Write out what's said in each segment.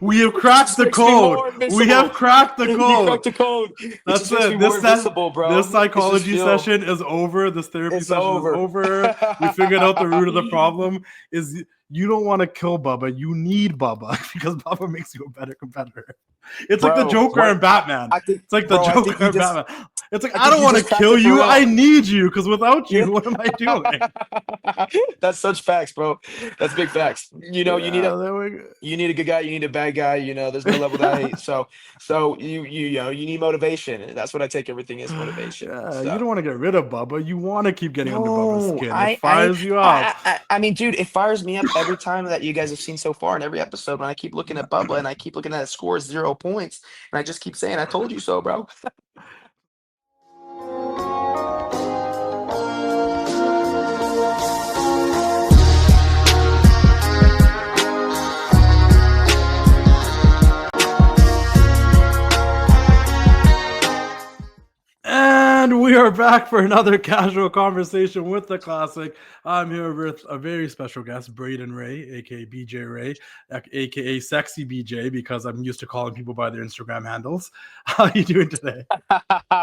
We have cracked the code. We have cracked the You code. cracked the code. That's it. This psychology chill. session is over. This therapy It's session over. is over. We figured out the root of the problem is you don't want to kill Bubba. You need Bubba because Bubba makes you a better competitor. It's like the Joker and Batman. It's like the Joker and Batman. It's like, I don't want to kill you. I need you because without you, what am I doing? That's such facts, bro. That's big facts. You know, you need a good guy, you need a bad guy, you know, there's no level to hate. So you know, you need motivation. And that's what I take everything as motivation. Yeah, you don't want to get rid of Bubba. You want to keep getting under Bubba's skin. It fires you up. I mean, dude, it fires me up every time that you guys have seen so far in every episode when I keep looking at Bubba and I keep looking at his score 0 points. And I just keep saying, I told you so, bro. And we are back for another casual conversation with the classic. I'm here with a very special guest, Brayden Ray, aka BJ Ray, aka Sexy BJ, because I'm used to calling people by their Instagram handles. How are you doing today?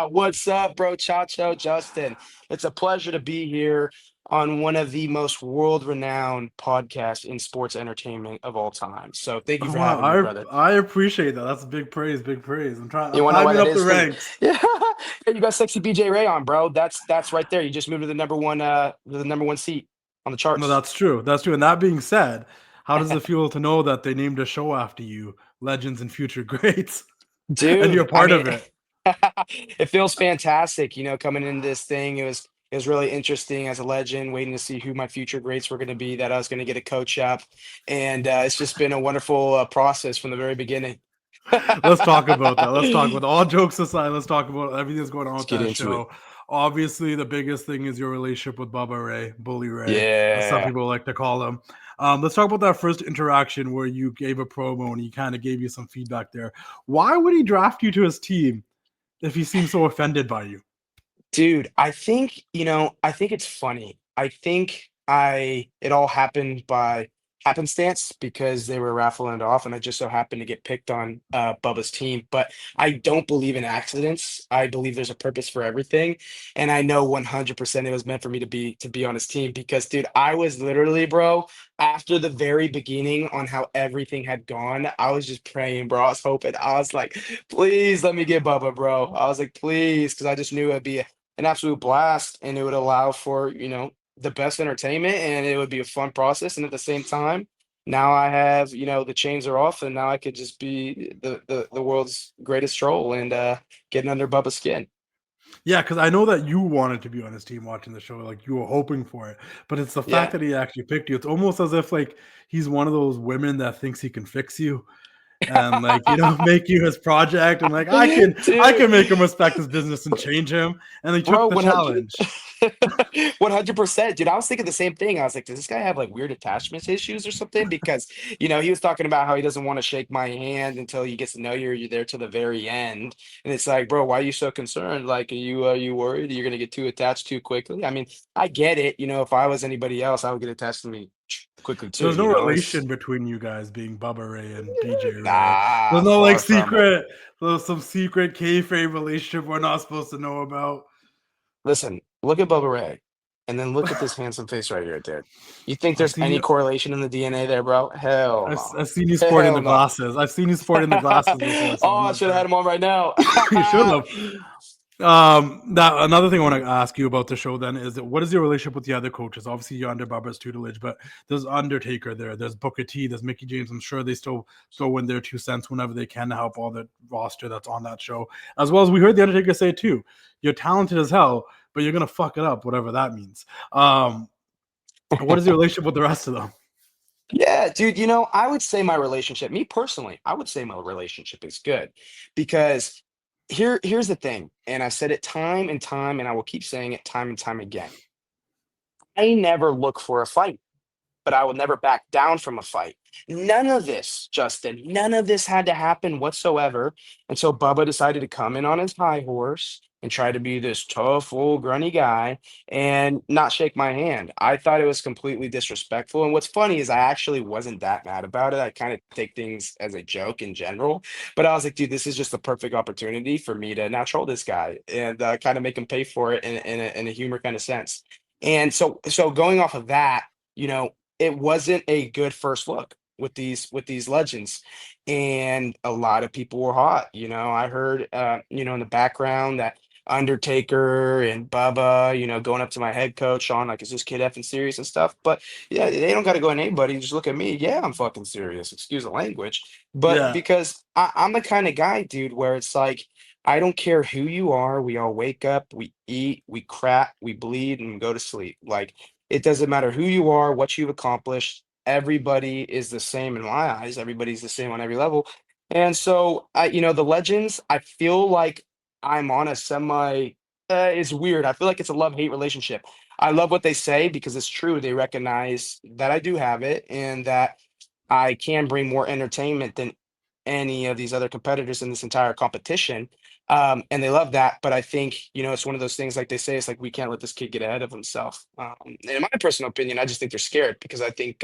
What's up, bro? Chacho, Justin. It's a pleasure to be here on one of the most world-renowned podcasts in sports entertainment of all time. So thank you for having me, brother. I appreciate that. That's big praise, big praise. I'm trying to climbing up the ranks. Yeah. You got Sexy BJ Ray on, bro. That's right there. You just moved to the number one seat on the charts. No, that's true. That's true. And that being said, how does it feel to know that they named a show after you, Legends and Future Greats? Dude, and you're part of it. It feels fantastic, you know, coming into this thing. It was really interesting as a legend, waiting to see who my future greats were going to be, that I was going to get a coach up. And it's just been a wonderful process from the very beginning. Let's talk about that. Let's talk about all jokes aside. Let's talk about everything that's going on with that show. Obviously, the biggest thing is your relationship with Bubba Ray, Bully Ray, as some people like to call him. Let's talk about that first interaction where you gave a promo and he kind of gave you some feedback there. Why would he draft you to his team if he seems so offended by you? Dude, I think it's funny. I think it all happened by happenstance because they were raffling it off and I just so happened to get picked on Bubba's team. But I don't believe in accidents. I believe there's a purpose for everything. And I know 100% it was meant for me to be on his team because, dude, I was literally, bro, after the very beginning on how everything had gone, I was just praying, bro. I was hoping. I was like, please let me get Bubba, bro. I was like, please, because I just knew it'd be an absolute blast and it would allow for, you know, the best entertainment and it would be a fun process. And at the same time, now I have, you know, the chains are off and now I could just be the world's greatest troll and getting under Bubba's skin. Yeah, because I know that you wanted to be on his team watching the show, like you were hoping for it. But it's the fact that he actually picked you. It's almost as if like he's one of those women that thinks he can fix you. And like, you know, make you his project and like I can make him respect his business and change him. And he took the challenge. 100%, dude. I was thinking the same thing. I was like, does this guy have like weird attachment issues or something? Because, you know, he was talking about how he doesn't want to shake my hand until he gets to know you, or you're there to the very end. And it's like, bro, why are you so concerned? Like, are you worried you're gonna get too attached too quickly? I mean, I get it. You know, if I was anybody else, I would get attached to me quickly too. There's no relation between you guys being Bubba Ray and BJ Ray. Nah, there's no like secret, there's some secret kayfabe relationship we're not supposed to know about. Listen, look at Bubba Ray, and then look at this handsome face right here, dude. You think there's any correlation in the DNA there, bro? Hell no. I've seen you sporting the glasses. I've seen you sporting the glasses before. So I should have had him on right now. You should have. That another thing I want to ask you about the show then is what is your relationship with the other coaches? Obviously you're under Bubba's tutelage, but there's Undertaker there's Booker T, there's Mickey James. I'm sure they still throw in their 2 cents whenever they can to help all the roster that's on that show. As well as we heard the Undertaker say too, you're talented as hell, but you're gonna fuck it up, whatever that means. What is your relationship with the rest of them? Yeah, dude, you know, I would say my relationship, me personally, I would say my relationship is good because here's the thing, and I said it time and time, and I will keep saying it time and time again. I never look for a fight, but I will never back down from a fight. None of this, Justin, none of this had to happen whatsoever until Bubba decided to come in on his high horse and try to be this tough old grunny guy and not shake my hand. I thought it was completely disrespectful. And what's funny is I actually wasn't that mad about it. I kind of take things as a joke in general, but I was like, dude, this is just the perfect opportunity for me to now troll this guy and kind of make him pay for it in a humor kind of sense. And so going off of that, you know, it wasn't a good first look with these legends, and a lot of people were hot. You know, I heard in the background that Undertaker and Bubba, going up to my head coach, Sean, like, is this kid effing serious and stuff? But yeah, they don't got to go to anybody. Just look at me. Yeah, I'm fucking serious. Excuse the language. But Yeah. because I'm the kind of guy, dude, where it's like, I don't care who you are. We all wake up, we eat, we crap, we bleed, and go to sleep. Like, it doesn't matter who you are, what you've accomplished. Everybody is the same in my eyes. Everybody's the same on every level. And so, the legends, I feel like I'm on a semi it's weird. I feel like it's a love-hate relationship. I love what they say because it's true. They recognize that I do have it and that I can bring more entertainment than any of these other competitors in this entire competition. And they love that. But I think, it's one of those things like they say, it's like, we can't let this kid get ahead of himself. In my personal opinion, I just think they're scared because I think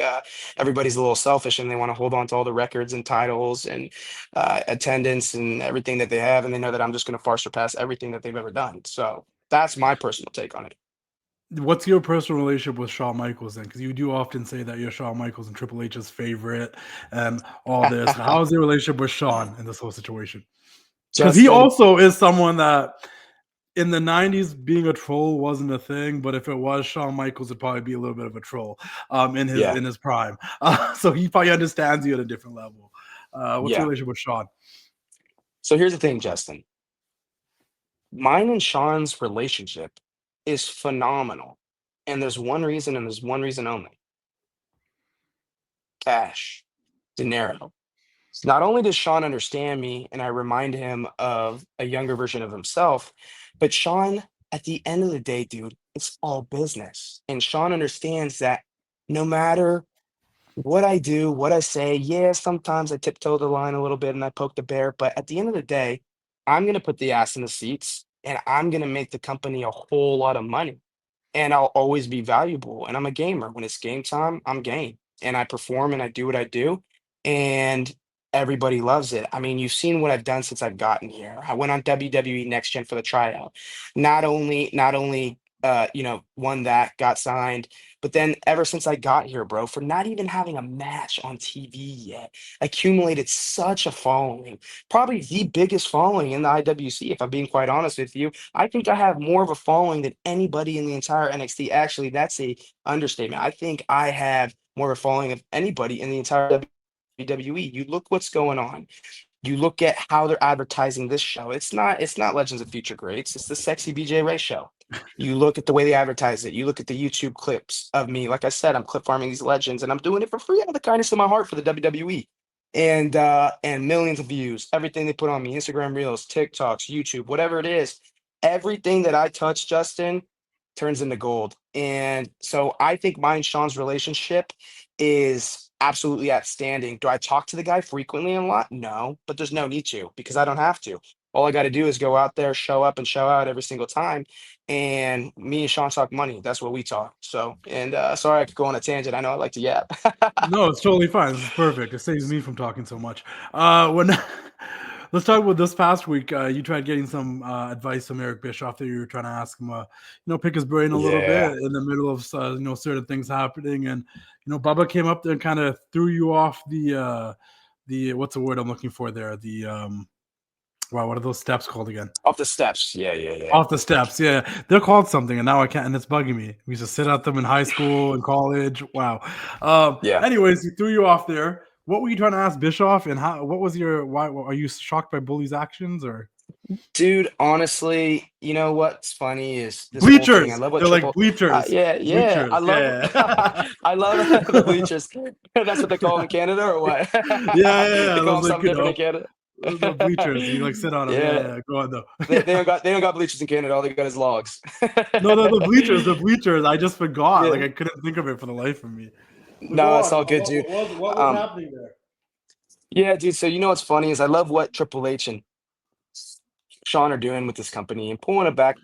everybody's a little selfish and they want to hold on to all the records and titles and attendance and everything that they have. And they know that I'm just going to far surpass everything that they've ever done. So that's my personal take on it. What's your personal relationship with Shawn Michaels then? Because you do often say that you're Shawn Michaels and Triple H's favorite and all this. How's your relationship with Shawn in this whole situation? Because he Justin, also is someone that in the 90s being a troll wasn't a thing, but if it was, Shawn Michaels would probably be a little bit of a troll in his yeah, in his prime. So he probably understands you at a different level. What's your yeah. relationship with Shawn? So here's the thing, Justin. Mine and Sean's relationship is phenomenal. And there's one reason, and there's one reason only: cash, dinero. Not only does Sean understand me and I remind him of a younger version of himself, but Sean, at the end of the day, dude, it's all business. And Sean understands that no matter what I do, what I say, yeah, sometimes I tiptoe the line a little bit and I poke the bear, but at the end of the day, I'm going to put the ass in the seats and I'm going to make the company a whole lot of money and I'll always be valuable. And I'm a gamer. When it's game time, I'm game and I perform and I do what I do. And everybody loves it. I mean, you've seen what I've done since I've gotten here. I went on WWE Next Gen for the tryout. Not only won that, got signed, but then ever since I got here, bro, for not even having a match on TV yet, accumulated such a following, probably the biggest following in the IWC, if I'm being quite honest with you. I think I have more of a following than anybody in the entire NXT. Actually, that's a understatement. I think I have more of a following of anybody in the entire WWE. You look what's going on. You look at how they're advertising this show. It's not Legends of Future Greats. It's the sexy BJ Ray show. You look at the way they advertise it. You look at the YouTube clips of me. Like I said, I'm clip farming these legends, and I'm doing it for free out of the kindness of my heart for the WWE. And millions of views. Everything they put on me, Instagram Reels, TikToks, YouTube, whatever it is, everything that I touch, Justin, turns into gold. And so I think mine and Sean's relationship is absolutely outstanding. Do I talk to the guy frequently and a lot? No, but there's no need to because I don't have to. All I got to do is go out there, show up, and show out every single time. And me and Sean talk money. That's what we talk. So, and sorry I could go on a tangent. I know I like to yap. No, it's totally fine. This is perfect. It saves me from talking so much. When let's talk about this past week. You tried getting some advice from Eric Bischoff that you were trying to ask him, pick his brain a little bit Yeah, in the middle of certain things happening, and Bubba came up there and kind of threw you off the what's the word I'm looking for there? The wow, what are those steps called again? off the steps. Yeah, yeah, yeah. Off the steps, yeah. They're called something, and now I can't, and it's bugging me. We used to sit at them in high school and college. Wow. Yeah. Anyways, he threw you off there. What were you trying to ask Bischoff, and how? What was your? Why are you shocked by Bully's actions, or Dude, honestly, you know what's funny is this whole thing. I bleachers? love what They're like Triple. bleachers, Yeah, yeah. I bleachers. love, Yeah, I love the bleachers. That's what they call them in Canada, or what? yeah, yeah, yeah. They call them Those like something different in Canada. the bleachers. You like sit on them. Yeah, Yeah, yeah. Go on though. they don't got bleachers in Canada. All they got is logs. No, no, the bleachers, the bleachers. I just forgot. Like Yeah. I couldn't think of it for the life of me. But go No, it's on. all good, dude. What was Um, happening there? yeah, dude. So you know what's funny is I love what Triple H and Shawn are doing with this company and pulling it back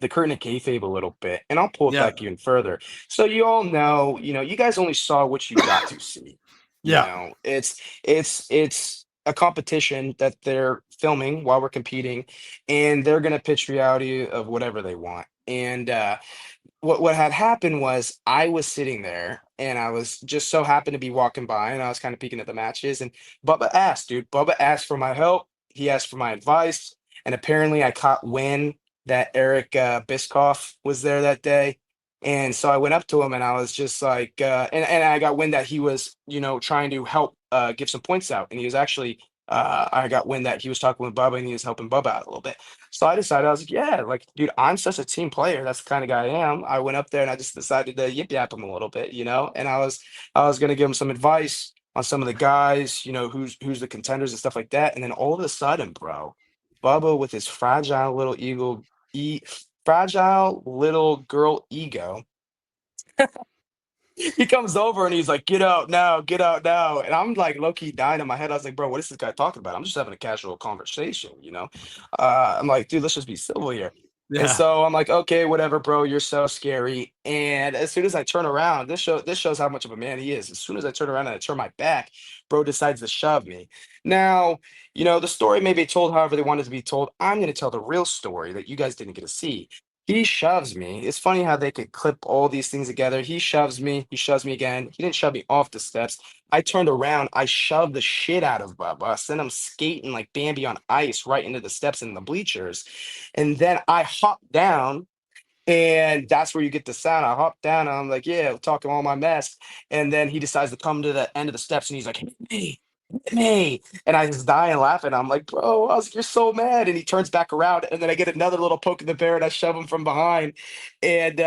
the curtain of kayfabe a little bit, and I'll pull it Yeah. back even further. So you all know, you guys only saw what you got to see. Yeah. It's a competition that they're filming while we're competing, and they're gonna pitch reality of whatever they want. And what had happened was I was sitting there and I was just so happened to be walking by and I was kind of peeking at the matches and Bubba asked, dude. Bubba asked for my help. He asked for my advice. And apparently I caught wind that Eric Biscoff was there that day. And so I went up to him and I was just like, and I got wind that he was, trying to help give some points out. And he was actually, I got wind that he was talking with Bubba and he was helping Bubba out a little bit. So I decided, I was like, yeah, like, dude, I'm such a team player. That's the kind of guy I am. I went up there and I just decided to yip yap him a little bit, and I was gonna give him some advice on some of the guys, who's the contenders and stuff like that. And then all of a sudden, bro, Bubba with his fragile little girl ego, he comes over and he's like, "Get out now, get out now." And I'm like low key dying in my head. I was like, "Bro, what is this guy talking about? I'm just having a casual conversation, you know?" I'm like, "Dude, let's just be civil here." And Yeah. so I'm like, "Okay, whatever, bro. You're so scary." And as soon as I turn around, this shows how much of a man he is. As soon as I turn around and I turn my back, bro decides to shove me. Now, the story may be told however they wanted to be told. I'm going to tell the real story that you guys didn't get to see. He shoves me. It's funny how they could clip all these things together. He shoves me again. He didn't shove me off the steps. I turned around, I shoved the shit out of Bubba. I sent him skating like Bambi on ice right into the steps in the bleachers. And then I hopped down, and that's where you get the sound. I hopped down, and I'm like, yeah, talking all my mess. And then he decides to come to the end of the steps, and he's like, hit me, hit me. And I just die and laughing. I'm like, bro, I was like, you're so mad. And he turns back around, and then I get another little poke in the bear, and I shove him from behind. And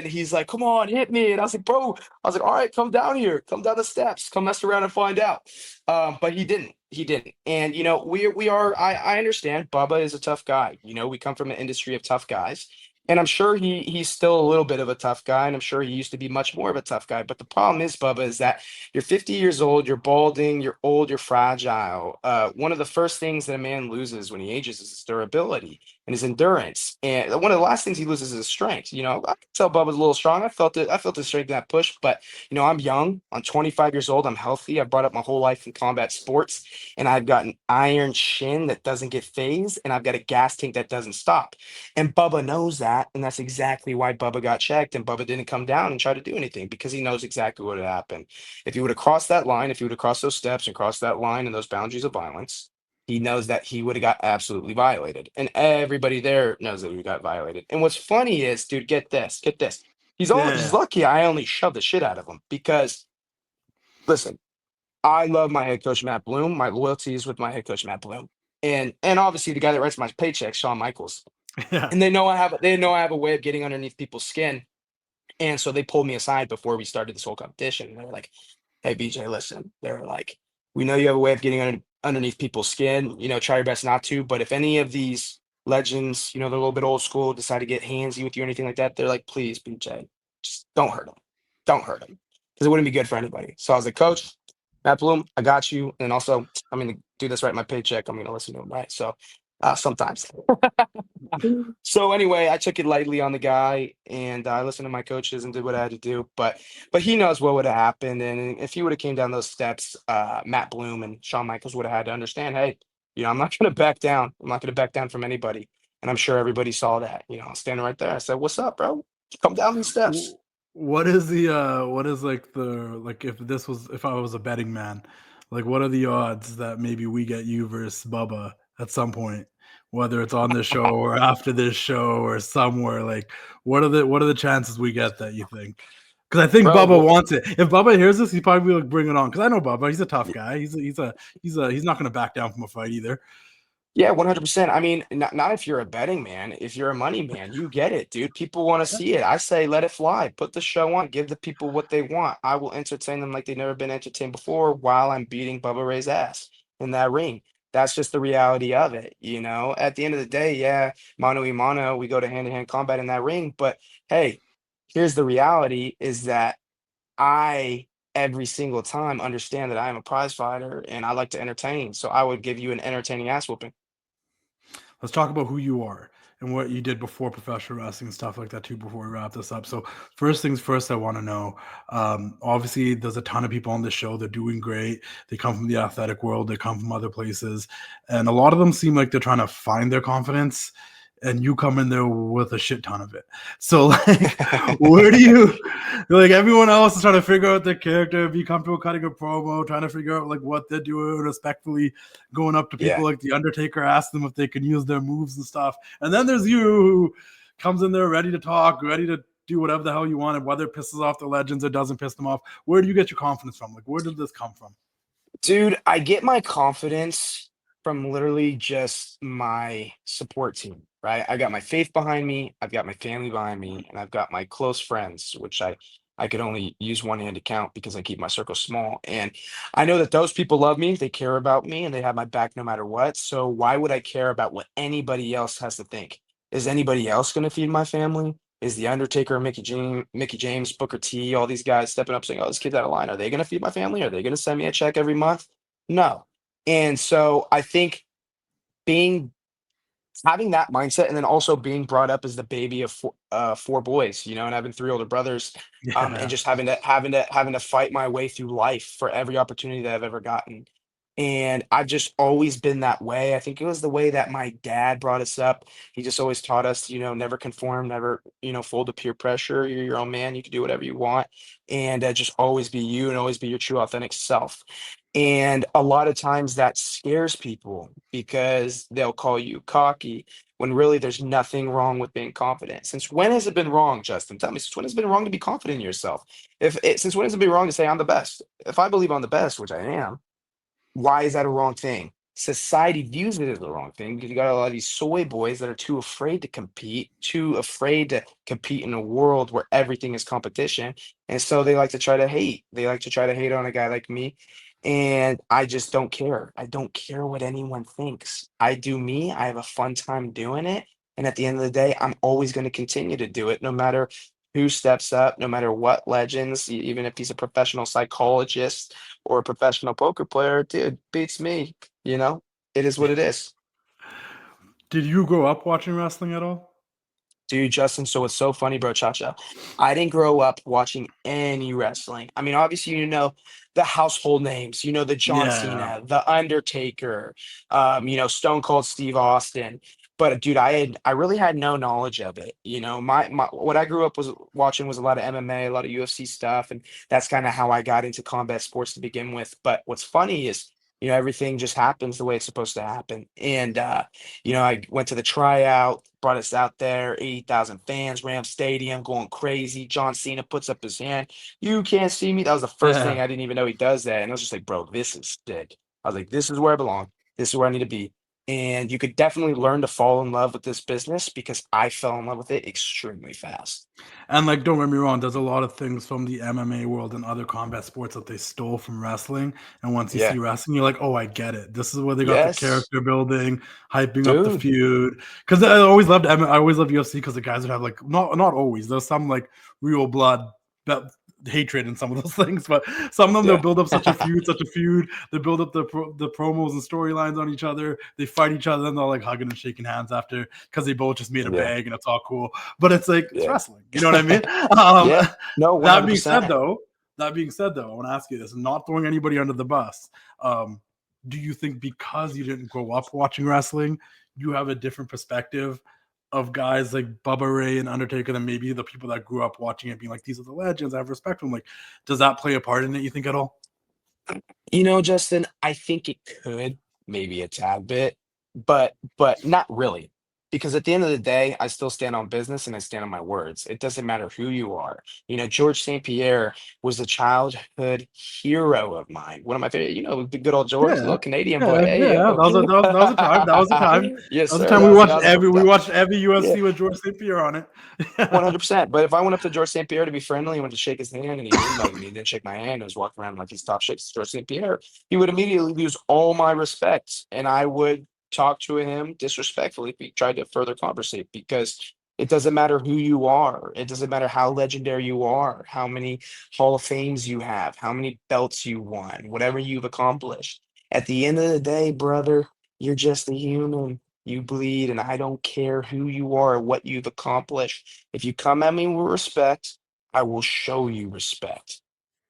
he's like, come on, hit me. And I was like, bro, I was like, all right, come down here, come down the steps, come mess around and find out. But he didn't. He didn't. And we are. I understand. Bubba is a tough guy. We come from an industry of tough guys. And I'm sure he's still a little bit of a tough guy, and I'm sure he used to be much more of a tough guy. But the problem is, Bubba, is that you're 50 years old, you're balding, you're old, you're fragile. One of the first things that a man loses when he ages is his durability and his endurance. And one of the last things he loses is his strength. I can tell Bubba's a little strong. I felt it. I felt the strength in that push. But I'm young. I'm 25 years old. I'm healthy. I brought up my whole life in combat sports, and I've got an iron shin that doesn't get phased, and I've got a gas tank that doesn't stop. And Bubba knows that, and that's exactly why Bubba got checked, and Bubba didn't come down and try to do anything because he knows exactly what had happened. If he would have crossed that line, if he would have crossed those steps and crossed that line and those boundaries of violence, he knows that he would have got absolutely violated. And everybody there knows that he got violated. And what's funny is, dude, get this, get this. He's Yeah. lucky I only shoved the shit out of him because listen, I love my head coach Matt Bloom. My loyalty is with my head coach Matt Bloom. And obviously the guy that writes my paycheck, Shawn Michaels. Yeah. And they know I have a way of getting underneath people's skin. And so they pulled me aside before we started this whole competition. And they were like, "Hey BJ, listen." They were like, "We know you have a way of getting underneath people's skin. Try your best not to. But if any of these legends, they're a little bit old school, decide to get handsy with you or anything like that, they're like, please, BJ, just don't hurt them. Don't hurt them, because it wouldn't be good for anybody." So I was like, "Coach, Matt Bloom, I got you. And also, I'm gonna do this right. My paycheck. I'm gonna listen to him, right?" So sometimes. So anyway, I took it lightly on the guy, and I listened to my coaches and did what I had to do. But he knows what would have happened, and if he would have came down those steps, Matt Bloom and Shawn Michaels would have had to understand, hey, I'm not going to back down. I'm not going to back down from anybody, and I'm sure everybody saw that. I'm standing right there. I said, "What's up, bro? Come down these steps." W- What is the what is like the like if I was a betting man, like what are the odds that maybe we get you versus Bubba at some point, whether it's on this show or after this show or somewhere? Like what are the chances we get that, you think? Because I think Bro, Bubba well, wants it. If Bubba hears this, he'd probably be like, bring it on. Because I know Bubba, he's a tough guy. He's not going to back down from a fight either. yeah, 100%. I mean, not if you're a betting man. If you're a money man, you get it, dude. People want to see it. I say let it fly. Put the show on. Give the people what they want. I will entertain them like they've never been entertained before while I'm beating Bubba Ray's ass in that ring. That's just the reality of it, At the end of the day, yeah, mano y mano, we go to hand-to-hand combat in that ring. But hey, here's the reality is that I every single time understand that I am a prize fighter and I like to entertain. So I would give you an entertaining ass whooping. let's talk about who you are and what you did before professional wrestling and stuff like that too. Before we wrap this up, so first things first, I want to know. Obviously, there's a ton of people on this show. They're doing great. They come from the athletic world. They come from other places, and a lot of them seem like they're trying to find their confidence. And you come in there with a shit ton of it. So, like, where do you like everyone else is trying to figure out their character, be comfortable cutting a promo, trying to figure out like what they're doing, respectfully going up to people Yeah. like the Undertaker, ask them if they can use their moves and stuff. And then there's you who comes in there ready to talk, ready to do whatever the hell you want, and whether it pisses off the legends or doesn't piss them off. Where do you get your confidence from? Like, where did this come from? Dude, I get my confidence from literally just my support team, right? I got my faith behind me, I've got my family behind me, and I've got my close friends, which I could only use one hand to count because I keep my circle small. And I know that those people love me, they care about me, and they have my back no matter what. So why would I care about what anybody else has to think? Is anybody else going to feed my family? Is the Undertaker, Mickey James, Booker T, all these guys stepping up saying, "Oh, this kid's out of line. Are they going to feed my family? Are they going to send me a check every month?" No. And so I think being having that mindset and then also being brought up as the baby of four boys, and having three older brothers, and Yeah. just having to fight my way through life for every opportunity that I've ever gotten. And I've just always been that way. I think it was the way that my dad brought us up. He just always taught us, never conform, never, fold to peer pressure. You're your own man. You can do whatever you want, and just always be you and always be your true, authentic self. And a lot of times that scares people because they'll call you cocky when really there's nothing wrong with being confident. Since when has it been wrong, Justin? Tell me, since when has it been wrong to be confident in yourself? Since when has it been wrong to say I'm the best? If I believe I'm the best, which I am, why is that a wrong thing? Society views it as the wrong thing because you got a lot of these soy boys that are too afraid to compete, too afraid to compete in a world where everything is competition. And so they like to try to hate. They like to try to hate on a guy like me. And I just don't care. I don't care what anyone thinks. I do me. I have a fun time doing it. And at the end of the day, I'm always going to continue to do it no matter who steps up, no matter what legends, even if he's a professional psychologist or a professional poker player, dude, beats me, you know? It is what it is. Did you grow up watching wrestling at all? Dude, Justin, so it's so funny, bro, Chacha. I didn't grow up watching any wrestling. I mean, obviously, the household names, the John Yeah. Cena, the Undertaker, Stone Cold Steve Austin. But dude, I really had no knowledge of it. My what I grew up was watching was a lot of MMA, a lot of UFC stuff, and that's kind of how I got into combat sports to begin with. But what's funny is, everything just happens the way it's supposed to happen. And I went to the tryout, brought us out there, 80,000 fans, Ram Stadium, going crazy. John Cena puts up his hand. You can't see me. That was the first thing. Yeah. I didn't even know he does that. And I was just like, bro, this is sick. I was like, this is where I belong. This is where I need to be. And you could definitely learn to fall in love with this business because I fell in love with it extremely fast. And like, don't get me wrong, there's a lot of things from the MMA world and other combat sports that they stole from wrestling. And once you see Yeah. wrestling, you're like, oh, I get it. This is where they got the Yes, character building, hyping up the dude. feud. Because I always loved UFC because the guys would have like not always. There's some like real blood hatred in some of those things, but some of them they'll Yeah. build up such a feud. They build up the promos and storylines on each other. They fight each other, and they're like hugging and shaking hands after because they both just made a Yeah. bag and it's all cool. But it's like it's Yeah. wrestling. You know what I mean? Um, Yeah. No, that being said, 100%. though, I want to ask you this: not throwing anybody under the bus. Um, do you think because you didn't grow up watching wrestling, you have a different perspective of guys like Bubba Ray and Undertaker than maybe the people that grew up watching it, being like, "These are the legends. I have respect for them." Like, does that play a part in it? You think at all? Justin, I think it could, maybe a tad bit, but not really. Because at the end of the day, I still stand on business and I stand on my words. It doesn't matter who you are. George St. Pierre was a childhood hero of mine. One of my favorite, the good old George, Yeah, little Canadian boy. yeah, Hey, yeah. yo. That was a time. That was a time. Yes, That was a sir. time That we was watched that was a we that, watched every yeah. UFC with George St. Pierre on it. 100%. But if I went up to George St. Pierre to be friendly, I went to shake his hand and he didn't like me, he didn't shake my hand, and was walking around like he's top shakes George St. Pierre, he would immediately lose all my respect. And I would talk to him disrespectfully if he tried to further conversate because it doesn't matter who you are. It doesn't matter how legendary you are, how many Hall of Fames you have, how many belts you won, whatever you've accomplished. At the end of the day, brother, you're just a human. you bleed, and I don't care who you are or what you've accomplished. If you come at me with respect, I will show you respect.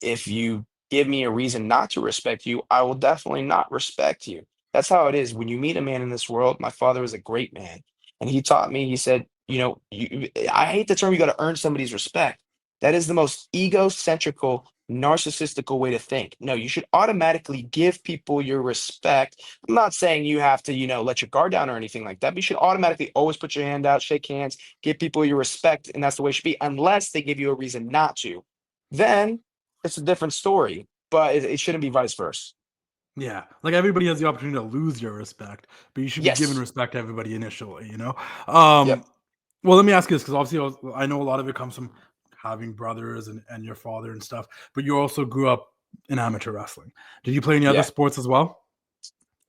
If you give me a reason not to respect you, I will definitely not respect you. That's how it is when you meet a man in this world. My father was a great man, and he taught me, he said, I hate the term you got to earn somebody's respect. That is the most egocentrical, narcissistical way to think. No, you should automatically give people your respect. I'm not saying you have to, let your guard down or anything like that, but you should automatically always put your hand out, shake hands, give people your respect, and that's the way it should be, unless they give you a reason not to. Then it's a different story, but it shouldn't be vice versa. Yeah, like everybody has the opportunity to lose your respect, but you should be giving Yes. respect to everybody initially, you know? Yep. Well, let me ask you this because obviously I know a lot of it comes from having brothers and your father and stuff, but you also grew up in amateur wrestling. Did you play any other Yeah. sports as well?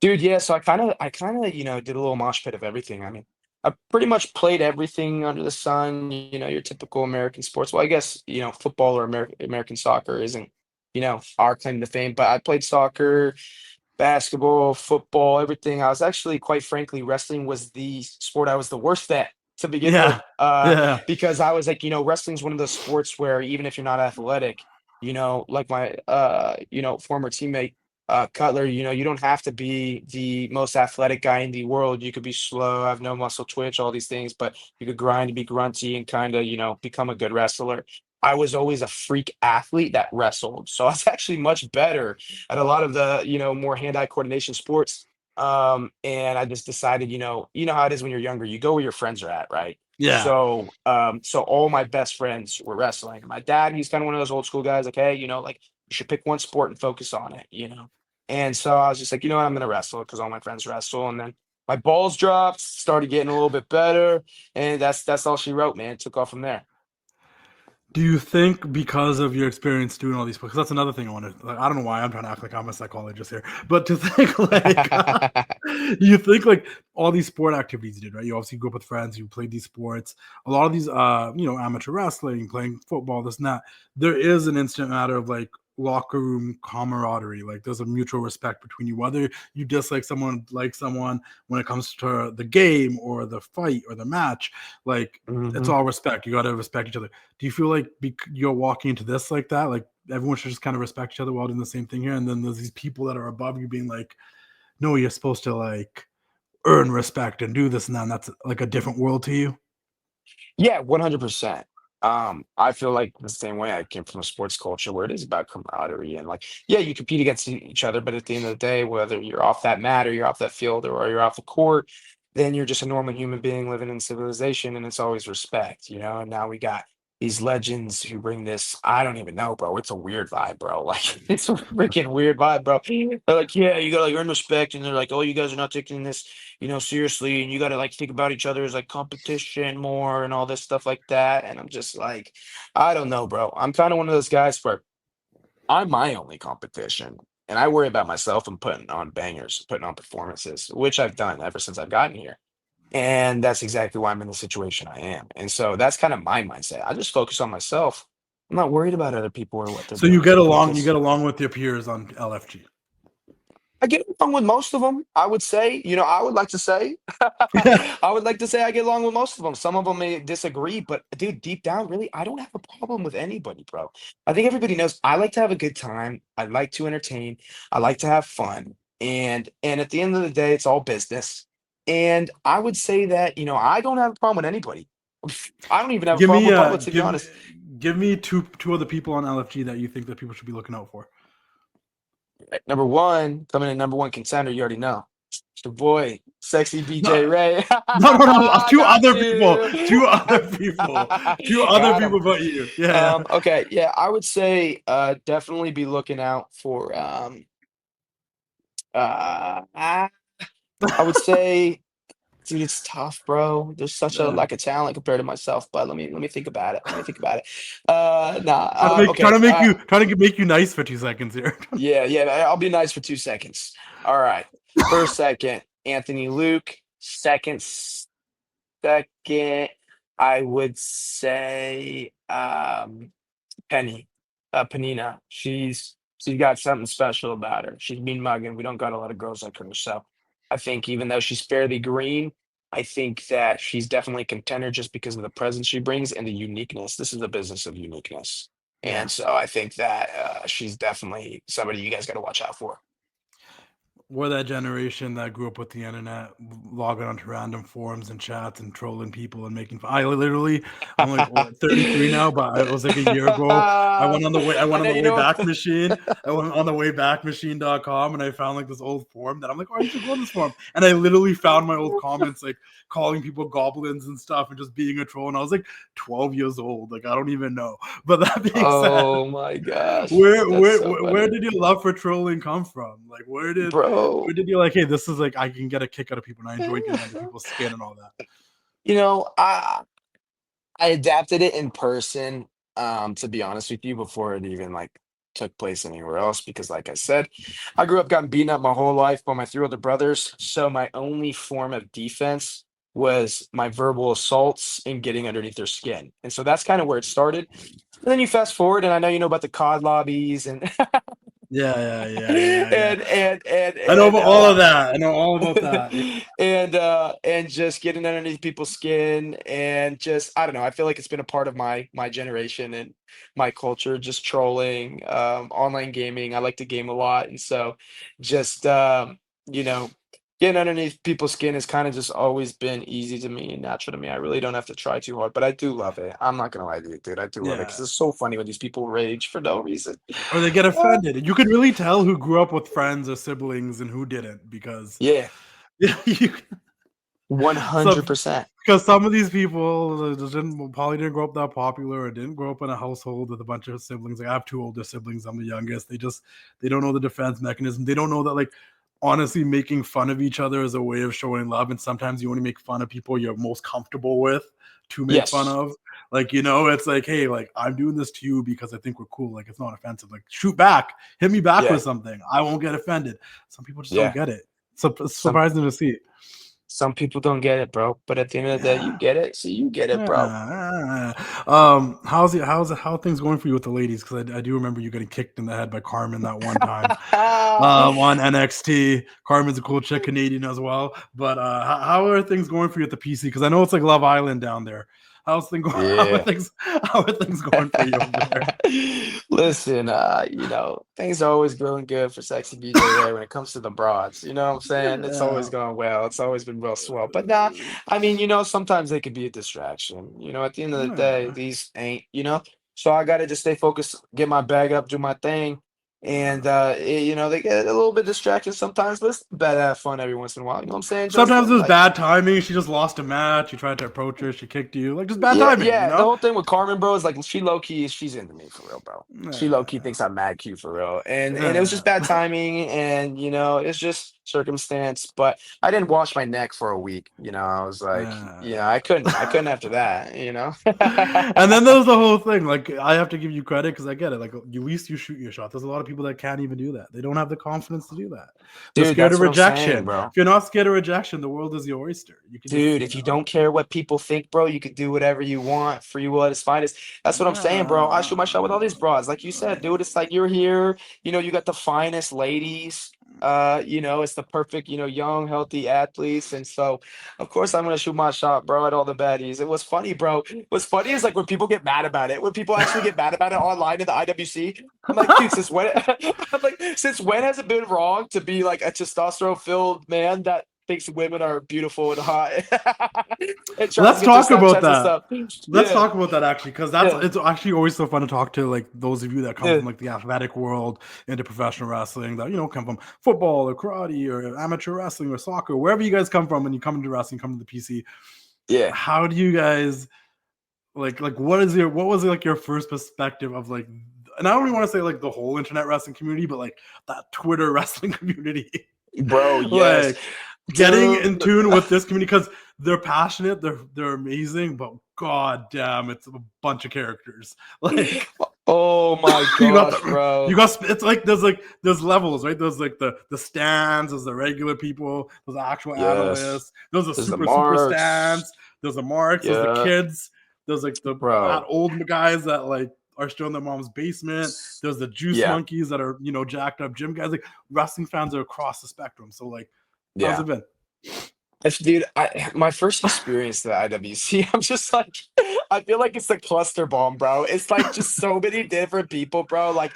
Dude, yeah, so I kinda, did a little mosh pit of everything. I mean, I pretty much played everything under the sun, your typical American sports. Well, I guess, football or American soccer isn't, our claim to fame, but I played soccer, basketball, football, everything. I was actually, quite frankly, wrestling was the sport I was the worst at to begin with, Yeah. Yeah. because I was like, wrestling's one of those sports where even if you're not athletic, like my, former teammate, Cutler, you don't have to be the most athletic guy in the world. You could be slow, have no muscle twitch, all these things, but you could grind and be grunty and kind of, become a good wrestler. I was always a freak athlete that wrestled. So I was actually much better at a lot of the, more hand-eye coordination sports. And I just decided, you know how it is when you're younger, you go where your friends are at, right? Yeah. So all my best friends were wrestling. My dad, he's kind of one of those old school guys, like, hey, like you should pick one sport and focus on it. And so I was just like, you know what, I'm gonna wrestle because all my friends wrestle. And then my balls dropped, started getting a little bit better, and that's all she wrote, man. Took off from there. Do you think because of your experience doing all these, because that's another thing I want to, like, I don't know why I'm trying to act like I'm a psychologist here, but to think like, you think like all these sport activities you did, right? You obviously grew up with friends, you played these sports, a lot of these, amateur wrestling, playing football, this and that. There is an instant matter of like locker room camaraderie. Like there's a mutual respect between you, whether you dislike someone, like someone when it comes to the game or the fight or the match, like it's Mhm. all respect. You got to respect each other. Do you feel like you're walking into this like that? Like everyone should just kind of respect each other while doing the same thing here. And then there's these people that are above you being like, no, you're supposed to like earn respect and do this and that. And that's like a different world to you. Yeah, 100%. I feel like the same way. I came from a sports culture where it is about camaraderie and like, yeah, you compete against each other, but at the end of the day, whether you're off that mat or you're off that field or you're off the court, then you're just a normal human being living in civilization, and it's always respect. And now we got these legends who bring this. I don't even know, bro. It's a weird vibe, bro. Like it's a freaking weird vibe, bro. They're like, yeah, you gotta like earn respect, and they're like, oh, you guys are not taking this seriously, and you got to like think about each other as like competition more and all this stuff like that. And I'm just like, I don't know, bro. I'm kind of one of those guys where I'm my only competition. And I worry about myself and putting on bangers, putting on performances, which I've done ever since I've gotten here. And that's exactly why I'm in the situation I am. And so that's kind of my mindset. I just focus on myself. I'm not worried about other people or what they're So you doing get along, you because get along with your peers on LFG. I get along with most of them. I would say, I would like to say, I would like to say I get along with most of them. Some of them may disagree, but dude, deep down, really, I don't have a problem with anybody, bro. I think everybody knows I like to have a good time. I like to entertain. I like to have fun. And at the end of the day, it's all business. And I would say that, I don't have a problem with anybody. I don't even have a Give problem me with Bubba, to be honest. give me two other people on LFG that you think that people should be looking out for. Number one, coming in number one contender, you already know. It's your boy, sexy BJ No, Ray. no. I Two got other people. you. Two other people. Two other Got him. people but you. Yeah, yeah. Okay, yeah, I would say definitely be looking out for I would say, dude, it's tough, bro. There's such a Yeah. lack of talent compared to myself, but let me think about it. Let me think about it. Nah, Trying okay. to make you trying to make you nice for 2 seconds here. Yeah, yeah, I'll be nice for 2 seconds. All right. First second, Anthony Luke. Second, I would say Penny, Panina. She's got something special about her. She's mean mugging. We don't got a lot of girls like her. So I think even though she's fairly green, I think that she's definitely a contender just because of the presence she brings and the uniqueness. This is a business of uniqueness. Yeah. And so I think that she's definitely somebody you guys got to watch out for. We're that generation that grew up with the internet, logging onto random forums and chats and trolling people and making fun. I literally, I'm like what, 33 now, but it was like a year ago. I went on the way, I I went on know the you way know. back machine. I went on the waybackmachine.com and I found like this old forum that I'm like, oh, I should go on this forum. And I literally found my old comments like calling people goblins and stuff and just being a troll. And I was like 12 years old. Like I don't even know. But that being said, Oh my gosh, where that's where so where funny, did your love for trolling come from? Like where bro. did you like, hey, this is like I can get a kick out of people and I enjoy getting under people's skin and all that. You know, I adapted it in person, to be honest with you, before it even like took place anywhere else. Because, like I said, I grew up getting beaten up my whole life by my three older brothers. So my only form of defense was my verbal assaults and getting underneath their skin. And so that's kind of where it started. And then you fast forward, and I know you know about the COD lobbies and Yeah. I know and about all of that. I know all about that. Yeah. and just getting underneath people's skin and just I don't know. I feel like it's been a part of my generation and my culture, just trolling, online gaming. I like to game a lot, and so just you know, getting underneath people's skin has kind of just always been easy to me and natural to me. I really don't have to try too hard, but I do love it. I'm not gonna lie to you, dude. I do love it because Yeah. it's so funny when these people rage for no reason. Or they get offended. You could really tell who grew up with friends or siblings and who didn't because Yeah, you, some 100%. because some of these people just probably didn't grow up that popular or didn't grow up in a household with a bunch of siblings. Like I have two older siblings. I'm the youngest. They don't know the defense mechanism. They don't know that like honestly making fun of each other is a way of showing love. And sometimes you only make fun of people you're most comfortable with to make fun Yes. of. Like, it's like, hey, like I'm doing this to you because I think we're cool. Like it's not offensive. Like shoot back, hit me back with Yeah. something. I won't get offended. Some people just don't Yeah. get it. So it's Some surprising to see. some people don't get it, bro. But at the end of the day, you Yeah. get it. So you get it, bro. Yeah. How are things going for you with the ladies? Because I do remember you getting kicked in the head by Carmen that one time on NXT. Carmen's a cool chick, Canadian as well. But how are things going for you at the PC? Because I know it's like Love Island down there. How are Yeah. things how are things going for you over there? Listen, things are always going good for sexy BJ Ray when it comes to the broads. You know what I'm saying? It's always Yeah. going well. It's always been real swell. But nah, I mean, sometimes they could be a distraction. At the end of the day, Yeah. these ain't. So I gotta just stay focused, get my bag up, do my thing. And they get a little bit distracted sometimes, but it's better to have fun every once in a while. You know what I'm saying, Sometimes it Justin? was Like, bad timing. She just lost a match. You tried to approach her. She kicked you. Like just bad yeah, timing, you yeah. The know? whole thing with Carmen, bro, is like she low key, she's into me for real, bro. She low key Yeah. thinks I'm mad cute for real, and it was just Yeah. bad timing, and it's just circumstance. But I didn't wash my neck for a week. I was like, Yeah. I couldn't after that. And then there's the whole thing. Like I have to give you credit because I get it. Like at least you shoot your shot. There's a lot of people that can't even do that. They don't have the confidence to do that. They're Dude, scared that's of what I'm saying, rejection. bro. If you're not scared of rejection, the world is your oyster. You can just, Dude, if you don't care what people think, bro, you could do whatever you want. Free will at its finest. That's what I'm saying, bro. I shoot my shot with all these broads. Like you said, dude, it's like you're here, you got the finest ladies. It's the perfect, young, healthy athletes. And so, of course, I'm gonna shoot my shot, bro, at all the baddies. It was funny, bro. What's funny is like when people get mad about it, when people actually get mad about it online in the IWC. I'm like, dude, since when I'm like, since when has it been wrong to be like a testosterone-filled man that thinks women are beautiful and hot and tries to Let's get their talk about Snapchats and that. stuff. Let's Yeah, talk about that actually, because that's yeah, it's actually always so fun to talk to like those of you that come yeah, from like the athletic world into professional wrestling that come from football or karate or amateur wrestling or soccer, wherever you guys come from when you come into wrestling, come to the PC. yeah, How do you guys like what was like your first perspective of like, and I don't even want to say like the whole internet wrestling community, but like that Twitter wrestling community. bro. Yes, Like getting in dude. tune with this community because they're passionate, they're amazing, but god damn, it's a bunch of characters. Like Oh my you got gosh, bro. it's like there's levels, right? There's like the stands, there's the regular people, there's the actual Yes, analysts, there's the there's the super marks. stands, there's the marks, there's the Yeah, kids, there's like the fat bro. old guys that like are still in their mom's basement. There's the juice Yeah, monkeys that are jacked up gym guys. Like wrestling fans are across the spectrum. So like How's Yeah. it been? Dude, my first experience to the IWC, I'm just like, I feel like it's a cluster bomb, bro. It's like just so many different people, bro. Like,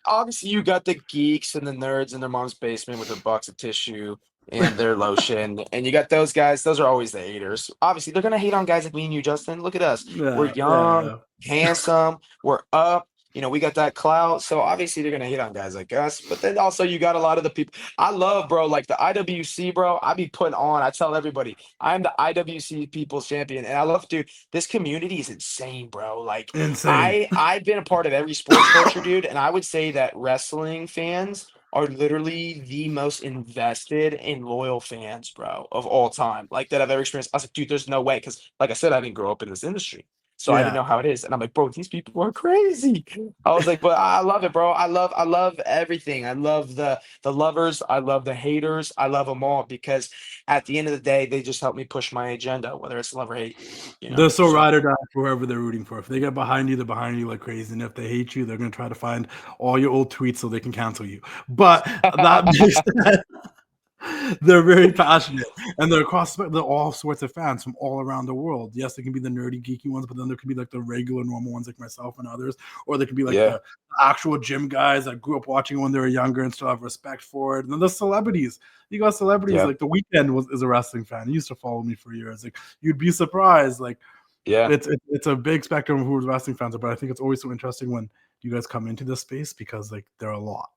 obviously, you got the geeks and the nerds in their mom's basement with their box of tissue and their lotion, and you got those guys. Those are always the haters. Obviously, they're gonna hate on guys like me and you, Justin. Look at us. We're Yeah, young, yeah, handsome, we're up. We got that clout. So obviously, they're gonna hate on guys like us. But then also, you got a lot of the people. I love, bro, like the IWC, bro. I be putting on. I tell everybody, I'm the IWC People's Champion, and I love, dude. This community is insane, bro. Like, insane. I've been a part of every sports culture, dude, and I would say that wrestling fans are literally the most invested and loyal fans, bro, of all time. Like that I've ever experienced. I was like, dude, there's no way, because like I said, I didn't grow up in this industry. So I didn't Yeah, know how it is. And I'm like, bro, these people are crazy. I was like, but I love it, bro. I love everything. I love the lovers. I love the haters. I love them all because at the end of the day, they just help me push my agenda, whether it's love or hate. they're so So ride or die for whoever they're rooting for. If they get behind you, they're behind you like crazy, and if they hate you, they're gonna try to find all your old tweets so they can cancel you. But that being said, they're very passionate, and they're all sorts of fans from all around the world. Yes, they can be the nerdy, geeky ones, but then there could be like the regular, normal ones like myself and others, or they could be like yeah, the actual gym guys that grew up watching when they were younger and still have respect for it. And then the celebrities. You got celebrities yeah, like The Weeknd is a wrestling fan. He used to follow me for years. Like you'd be surprised. Like yeah, it's a big spectrum of who wrestling fans are, but I think it's always so interesting when you guys come into this space because like they're a lot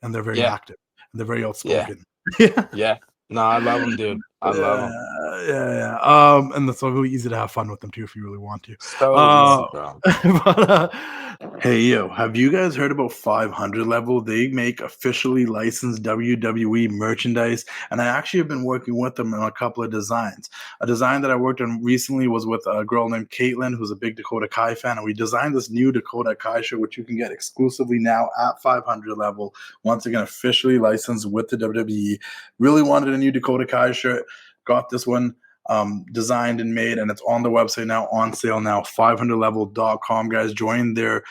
and they're very yeah, active and they're very yeah, outspoken. Yeah. yeah. No, I love them, dude. I love them. Yeah. And it's really easy to have fun with them too if you really want to. So Uh, easy, bro. but hey, yo, have you guys heard about 500 Level? They make officially licensed WWE merchandise, and I actually have been working with them on a couple of designs. A design that I worked on recently was with a girl named Caitlin, who's a big Dakota Kai fan, and we designed this new Dakota Kai shirt, which you can get exclusively now at 500 Level. Once again, officially licensed with the WWE. Really wanted a new Dakota Kai shirt. Got this one designed and made, and it's on the website now, on sale now. 500level.com, guys. Join their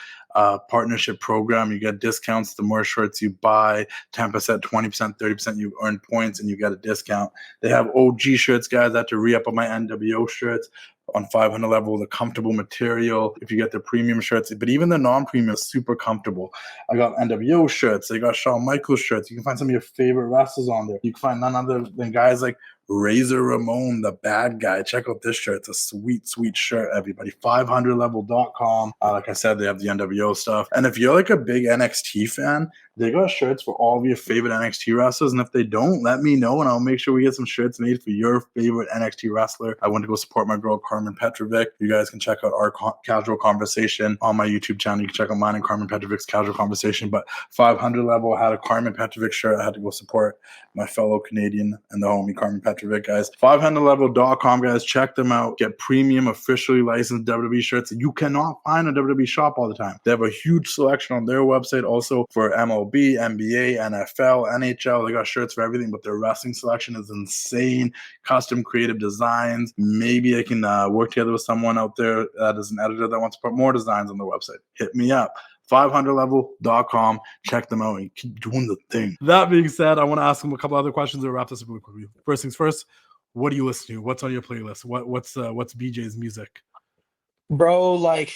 partnership program. You get discounts the more shirts you buy, 10%, 20%, 30%. You earn points and you get a discount. They have OG shirts, guys. I had to re-up on my NWO shirts on 500 Level, the comfortable material if you get the premium shirts, but even the non-premium is super comfortable. I got NWO shirts. They got Shawn Michaels shirts. You can find some of your favorite wrestlers on there. You can find none other than guys like Razor Ramon, the bad guy. Check out this shirt. It's a sweet, sweet shirt, everybody. 500level.com. Like I said, they have the NWO stuff. And if you're like a big NXT fan, they got shirts for all of your favorite NXT wrestlers. And if they don't, let me know and I'll make sure we get some shirts made for your favorite NXT wrestler. I went to go support my girl, Carmen Petrovic. You guys can check out our casual conversation on my YouTube channel. You can check out mine and Carmen Petrovic's casual conversation. But 500 Level had a Carmen Petrovic shirt. I had to go support my fellow Canadian and the homie Carmen Petrovic, guys. 500level.com, guys. Check them out. Get premium, officially licensed WWE shirts. You cannot find a WWE shop all the time. They have a huge selection on their website also for MLB, NBA, NFL, NHL. They got shirts for everything, but their wrestling selection is insane. Custom creative designs. Maybe I can work together with someone out there that is an editor that wants to put more designs on the website. Hit me up. 500level.com. Check them out and keep doing the thing. That being said, I want to ask them a couple other questions to wrap this up really quickly. First things first, what do you listen to? What's on your playlist? What's BJ's music? Bro, like,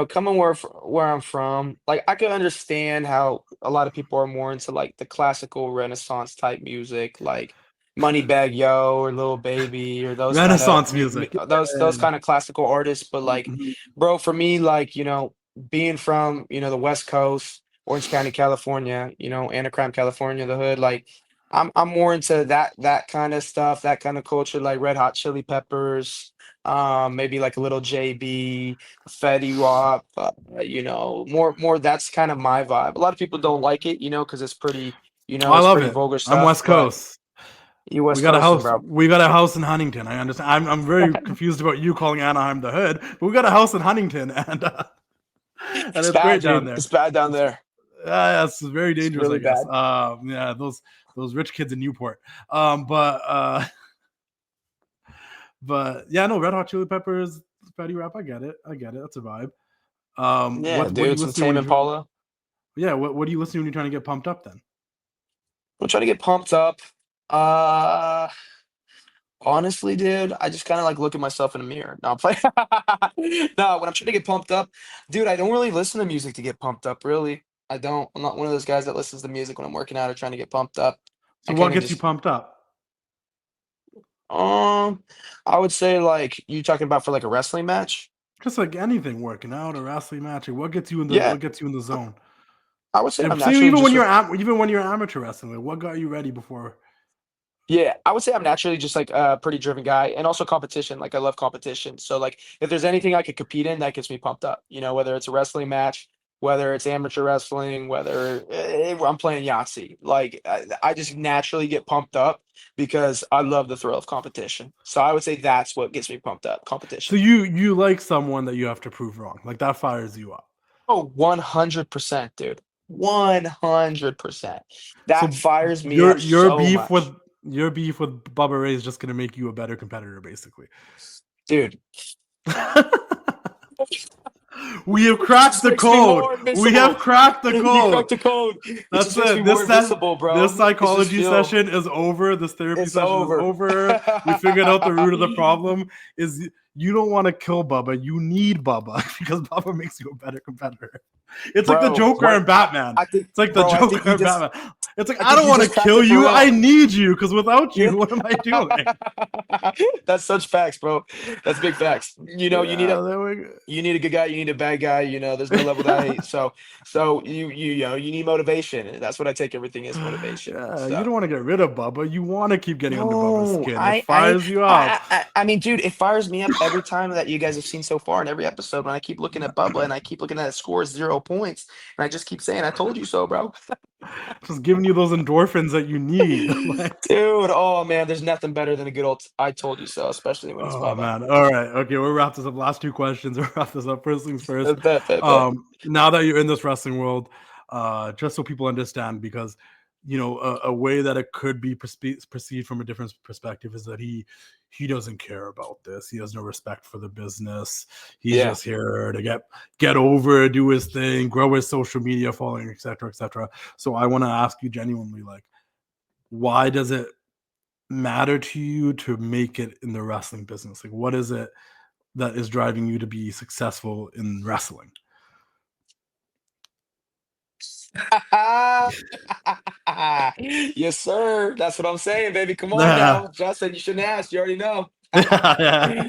coming where I'm from, like I could understand how a lot of people are more into like the classical Renaissance type music, like Moneybag Yo or Lil Baby or those kind of Renaissance music. those kind of classical artists. But like, Mhm. bro, for me, like being from the West Coast, Orange County, California, Anaheim, California, the hood, like. I'm more into that kind of stuff, that kind of culture, like Red Hot Chili Peppers, maybe like a little JB, Fetty Wap, more that's kind of my vibe. A lot of people don't like it, because it's pretty, I it's love pretty it. vulgar I'm stuff, West but Coast. you We West got a Coasting, house. bro. We got a house in Huntington. I understand. I'm very confused about you calling Anaheim the hood, but we got a house in Huntington, and It's it's bad, great down dude. there. It's bad down there. Yeah, it's very It's dangerous, I really guess. bad. Yeah, those rich kids in Newport. But yeah, no, Red Hot Chili Peppers, Fatty Rap. I get it. I get it. That's a vibe. Yeah, What do you dude. Some listen to Tame when you? Impala. Yeah, what do you listen to when you're trying to get pumped up then? I'm trying to get pumped up. Uh, Honestly, dude, I just kind of like look at myself in the mirror. No, I'm playing. No, when I'm trying to get pumped up, dude, I don't really listen to music to get pumped up, really. I don't. I'm not one of those guys that listens to music when I'm working out or trying to get pumped up. I So what kind of gets you just, pumped up? um, I would say like you talking about for like a wrestling match. Just like anything, working out or wrestling match. Like, Yeah, what gets you in the zone? I would say I'm And say naturally even when just even when you're amateur wrestling, like, what got you ready before? yeah, I would say I'm naturally just like a pretty driven guy and also competition. Like I love competition. So like if there's anything I could compete in, that gets me pumped up. You know, whether it's a wrestling match, whether it's amateur wrestling, whether I'm playing Yahtzee. Like I just naturally get pumped up because I love the thrill of competition. So I would say that's what gets me pumped up, So competition. you like someone that you have to prove wrong, like that fires you up. Oh, 100%, dude. 100%. That So fires me up so much. your beef with Bubba Ray is just gonna make you a better competitor, basically. Dude, We have it cracked just the makes me code. more We have invincible. cracked the You code. cracked the code. It That's just makes me it. more invincible, This bro. It's just psychology yo, session is over. This therapy it's session is over. over. We figured out the root of the problem. Is you don't want to kill Bubba. You need Bubba because Bubba makes you a better competitor. It's like the Bro, Joker what and Batman. I think, It's like the bro, Joker and Batman. It's like I I think don't you want to just cracked kill it for you. I real. need you because without you, Yeah. what am I doing? That's such facts, bro. That's big facts. You know, Yeah, there we go. you need a good guy, you need a bad guy, you know, there's no love without hate. So you know, you need motivation. And that's what I take everything as motivation. Yeah, you So don't want to get rid of Bubba. You want to keep getting under Bubba's no, skin. It fires you up. I mean, dude, it fires me up every time that you guys have seen so far in every episode when I keep looking at Bubba and I keep looking at his score 0 points and I just keep saying, I told you so, bro. Just giving you those endorphins that you need. Like, Dude, oh man, there's nothing better than a good old I told you so, especially when it's oh Bubba. man. All right. Okay, we'll wrap this up. Last two questions. We'll wrap this up. First things first. Bet. Now that you're in this wrestling world, just so people understand, because a way that it could be perceived from a different perspective is that he doesn't care about this. He has no respect for the business. He's Yeah. just here to get over, do his thing, grow his social media following, etc., etc. So I want to ask you genuinely, like, why does it matter to you to make it in the wrestling business? Like, what is it that is driving you to be successful in wrestling? Yes, sir. That's what I'm saying, baby. Come on Yeah, now. Justin, you shouldn't ask. You already know. yeah.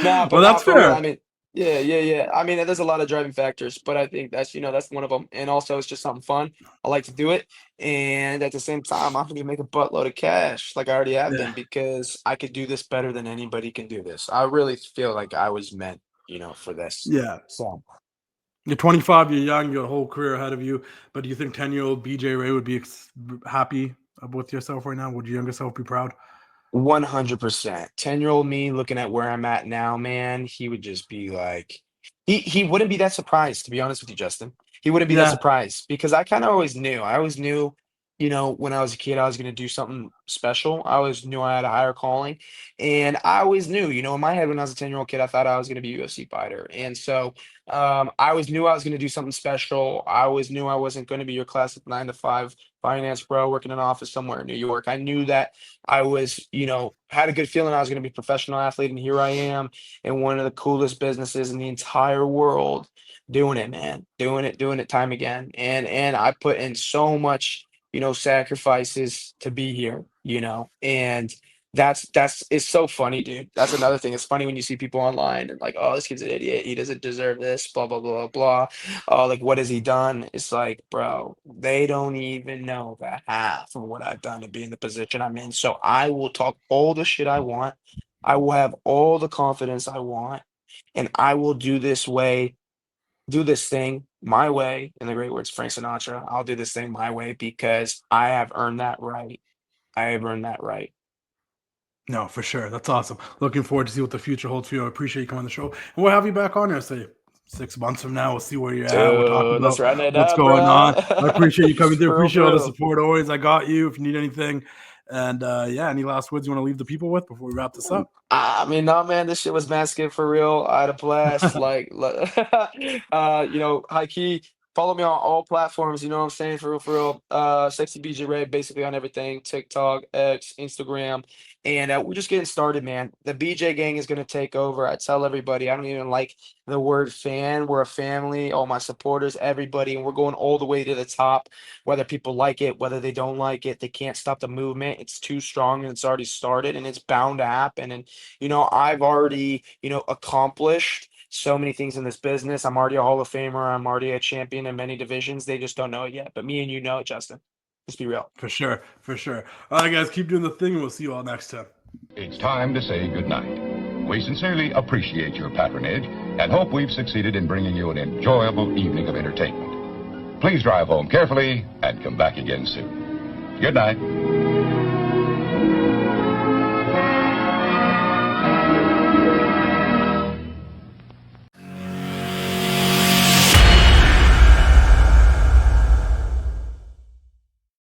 Nah, Well, but nah, that's for real. fair. I mean, yeah. I mean, there's a lot of driving factors, but I think that's, that's one of them. And also, it's just something fun. I like to do it. And at the same time, I'm going to make a buttload of cash like I already have Yeah, been because I could do this better than anybody can do this. I really feel like I was meant, for this. yeah. So. You're 25. You're young. You got a whole career ahead of you. But do you think 10-year-old BJ Ray would be happy with yourself right now? Would your younger self be proud? 100%. 10-year-old me looking at where I'm at now, man, he would just be like he wouldn't be that surprised, to be honest with you, Justin. He wouldn't be that Yeah, surprised because I kinda always knew. I always knew, when I was a kid, I was gonna do something special. I always knew I had a higher calling, and I always knew, in my head when I was a 10-year-old kid, I thought I was gonna be a UFC fighter, and so, I always knew I was gonna do something special. I always knew I wasn't gonna be your classic 9 to 5 finance bro working in an office somewhere in New York. I knew that I was, had a good feeling I was going to be a professional athlete, and here I am in one of the coolest businesses in the entire world, doing it, man, doing it time again, and I put in so much, sacrifices to be here, and that's it's so funny, dude. That's another thing. It's funny when you see people online and like, oh, this kid's an idiot. He doesn't deserve this. Blah blah blah blah. Oh, like what has he done? It's like, bro, they don't even know the half of what I've done to be in the position I'm in. So I will talk all the shit I want. I will have all the confidence I want, and I will do this thing my way. In the great words of Frank Sinatra, I'll do this thing my way because I have earned that right. I have earned that right. no, for sure. That's awesome. Looking forward to see what the future holds for you. I appreciate you coming on the show. And we'll have you back on there, say 6 months from now. We'll see where you're at. We'll talk Dude, let's about run it what's up, going bro. on. I appreciate you coming through. Appreciate For all the real. support always. I got you if you need anything. And yeah, any last words you want to leave the people with before we wrap this up? I mean, no, man, this shit was masculine for real. I had a blast. Like, high key. Follow me on all platforms, you know what I'm saying? For real, for real. Sexy BJ Ray, basically on everything, TikTok, X, Instagram. And we're just getting started, man. The BJ gang is gonna take over. I tell everybody, I don't even like the word fan. We're a family, all my supporters, everybody, and we're going all the way to the top. Whether people like it, whether they don't like it, they can't stop the movement. It's too strong and it's already started and it's bound to happen. And I've already, accomplished so many things in this business. I'm already a Hall of Famer. I'm already a champion in many divisions. They just don't know it yet. But me and you know it, Justin. Let's be real. For sure, for sure. All right, guys, keep doing the thing, and we'll see you all next time. It's time to say goodnight. We sincerely appreciate your patronage and hope we've succeeded in bringing you an enjoyable evening of entertainment. Please drive home carefully and come back again soon. Good night.